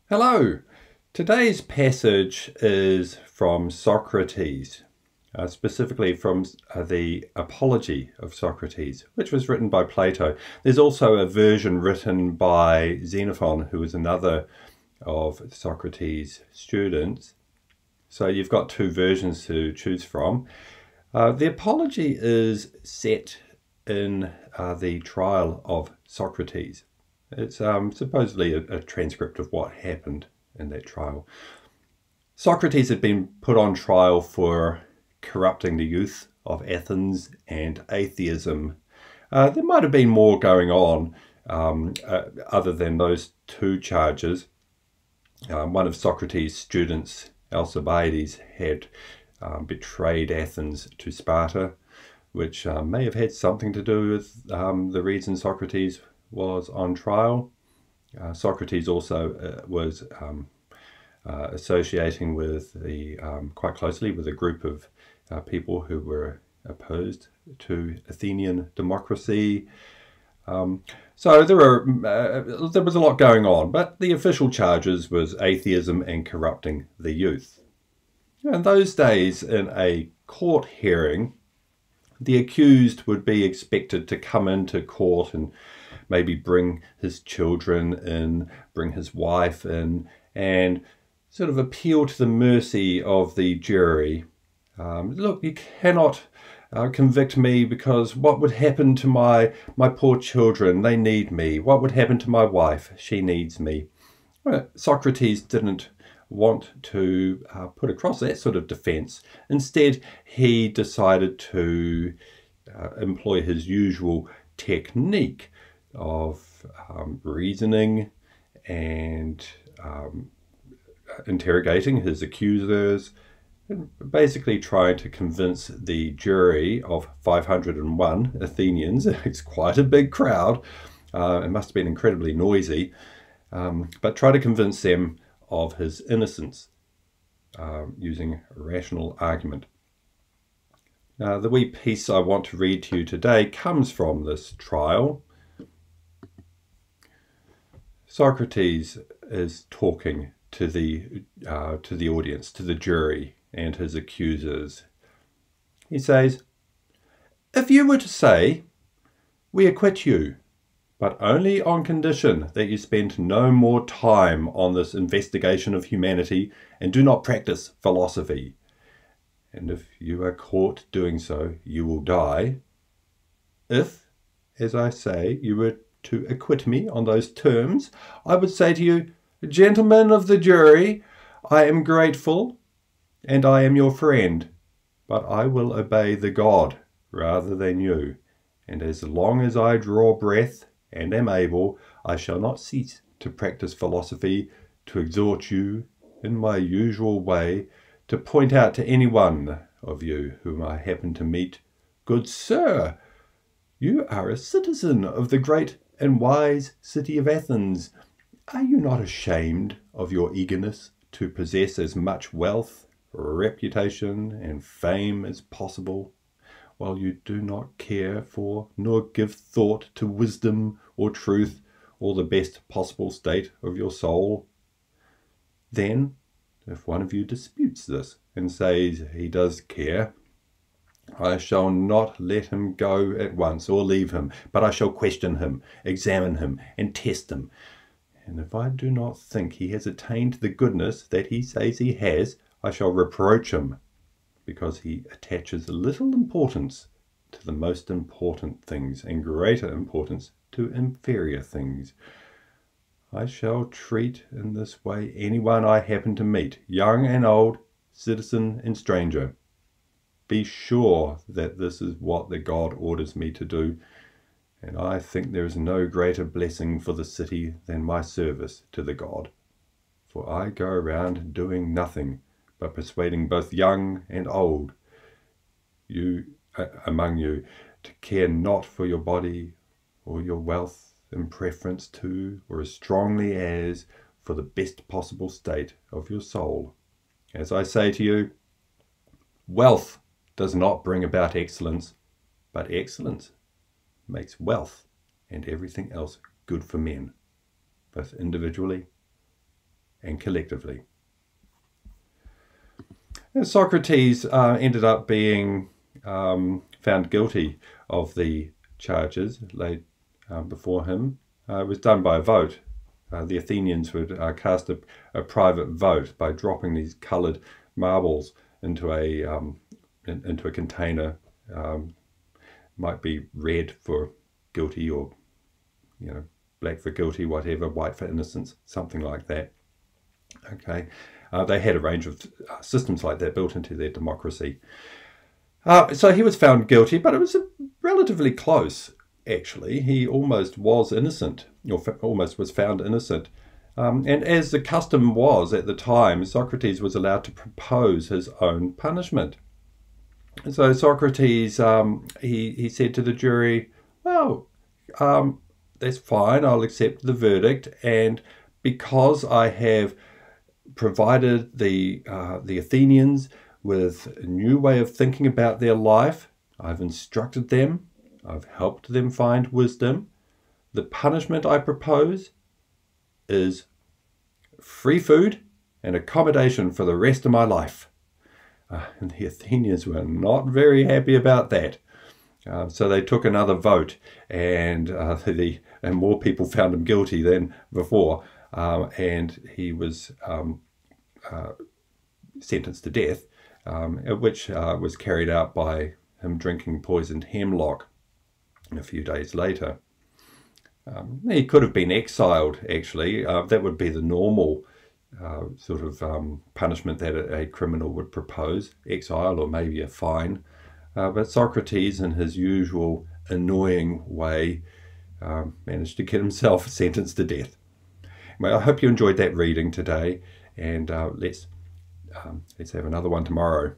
Hello! Today's passage is from Socrates, specifically from the Apology of Socrates, which was written by Plato. There's also a version written by Xenophon, who was another of Socrates' students. So you've got two versions to choose from. The Apology is set in the trial of Socrates. It's supposedly a transcript of what happened in that trial. Socrates had been put on trial for corrupting the youth of Athens and atheism. There might have been more going on other than those two charges. One of Socrates' students, Alcibiades, had betrayed Athens to Sparta, which may have had something to do with the reason Socrates was on trial. Socrates also was associating with quite closely with a group of people who were opposed to Athenian democracy. So there was a lot going on, but the official charges was atheism and corrupting the youth. In those days, in a court hearing, the accused would be expected to come into court and maybe bring his children in, bring his wife in, and sort of appeal to the mercy of the jury. Look, you cannot convict me because what would happen to my poor children? They need me. What would happen to my wife? She needs me. Well, Socrates didn't want to put across that sort of defense. Instead, he decided to employ his usual technique of reasoning and interrogating his accusers, and basically trying to convince the jury of 501 Athenians. It's quite a big crowd. It must have been incredibly noisy, but try to convince them of his innocence using rational argument. Now, the wee piece I want to read to you today comes from this trial. Socrates is talking to the audience, to the jury and his accusers. He says, "If you were to say, 'We acquit you, but only on condition that you spend no more time on this investigation of humanity and do not practice philosophy, and if you are caught doing so, you will die,' if, as I say, you were to acquit me on those terms, I would say to you, 'Gentlemen of the jury, I am grateful and I am your friend, but I will obey the God rather than you, and as long as I draw breath and am able, I shall not cease to practice philosophy, to exhort you in my usual way, to point out to any one of you whom I happen to meet, Good sir, you are a citizen of the great and wise city of Athens. Are you not ashamed of your eagerness to possess as much wealth, reputation, and fame as possible, while you do not care for nor give thought to wisdom or truth or the best possible state of your soul? Then, if one of you disputes this and says he does care, I shall not let him go at once or leave him, but I shall question him, examine him, and test him. And if I do not think he has attained the goodness that he says he has, I shall reproach him, because he attaches little importance to the most important things and greater importance to inferior things. I shall treat in this way anyone I happen to meet, young and old, citizen and stranger. Be sure that this is what the God orders me to do, and I think there is no greater blessing for the city than my service to the God. For I go around doing nothing but persuading both young and old among you to care not for your body or your wealth in preference to or as strongly as for the best possible state of your soul. As I say to you, wealth does not bring about excellence, but excellence makes wealth and everything else good for men, both individually and collectively. And Socrates ended up being found guilty of the charges laid before him. It was done by a vote. The Athenians would cast a private vote by dropping these coloured marbles into a container. Might be red for guilty, or black for guilty, whatever, white for innocence, something like that. Okay, they had a range of systems like that built into their democracy. So he was found guilty, but it was relatively close, actually. He almost was innocent, or almost was found innocent. And as the custom was at the time, Socrates was allowed to propose his own punishment. And so Socrates, he said to the jury, well, that's fine, I'll accept the verdict. And because I have provided the Athenians with a new way of thinking about their life, I've instructed them, I've helped them find wisdom, the punishment I propose is free food and accommodation for the rest of my life. And the Athenians were not very happy about that. So they took another vote, and more people found him guilty than before, and he was sentenced to death, which was carried out by him drinking poisoned hemlock a few days later. He could have been exiled, actually. That would be the normal sort of punishment that a criminal would propose, exile or maybe a fine. But Socrates, in his usual annoying way, managed to get himself sentenced to death. Well, I hope you enjoyed that reading today, and let's have another one tomorrow.